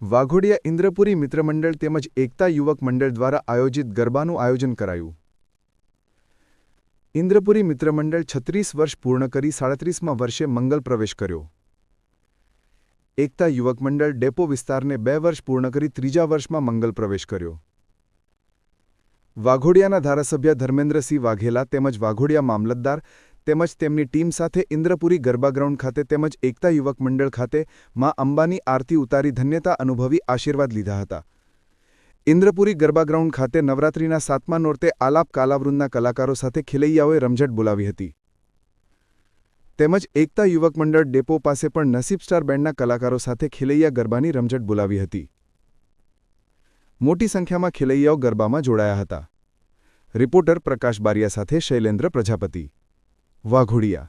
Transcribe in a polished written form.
વાઘોડિયા ઇન્દ્રપુરી મિત્રમંડળ તેમજ એકતા યુવક મંડળ દ્વારા આયોજિત ગરબાનું આયોજન કરાયું. ઇન્દ્રપુરી મિત્રમંડળ 36 વર્ષ પૂર્ણ કરી 37મા વર્ષે મંગલ પ્રવેશ કર્યો. એકતા યુવક મંડળ ડેપો વિસ્તારને 2 વર્ષ પૂર્ણ કરી 3જા વર્ષમાં મંગલ પ્રવેશ કર્યો. વાઘોડિયાના ધારાસભ્ય ધર્મેન્દ્રસિંહ વાઘેલા તેમજ વાઘોડિયા મામલતદાર તેમજ તેમની ટીમ સાથે ઇન્દ્રપુરી ગરબા ગ્રાઉન્ડ ખાતે તેમજ એકતા યુવક મંડળ ખાતે માં અંબાની આરતી ઉતારી ધન્યતા અનુભવી આશીર્વાદ લીધા હતા. ઇન્દ્રપુરી ગરબા ગ્રાઉન્ડ ખાતે નવરાત્રિના 7મા નોરતે આલાપ કાલાવૃંદના કલાકારો સાથે ખેલૈયાઓએ રમઝટ બોલાવી હતી. તેમજ એકતા યુવક મંડળ ડેપો પાસે પણ નસીબ સ્ટાર બેન્ડના કલાકારો સાથે ખેલૈયા ગરબાની રમઝટ બોલાવી હતી. મોટી સંખ્યામાં ખેલૈયાઓ ગરબામાં જોડાયા હતા. રિપોર્ટર પ્રકાશ બારિયા સાથે શૈલેન્દ્ર પ્રજાપતિ, વાઘોડિયા.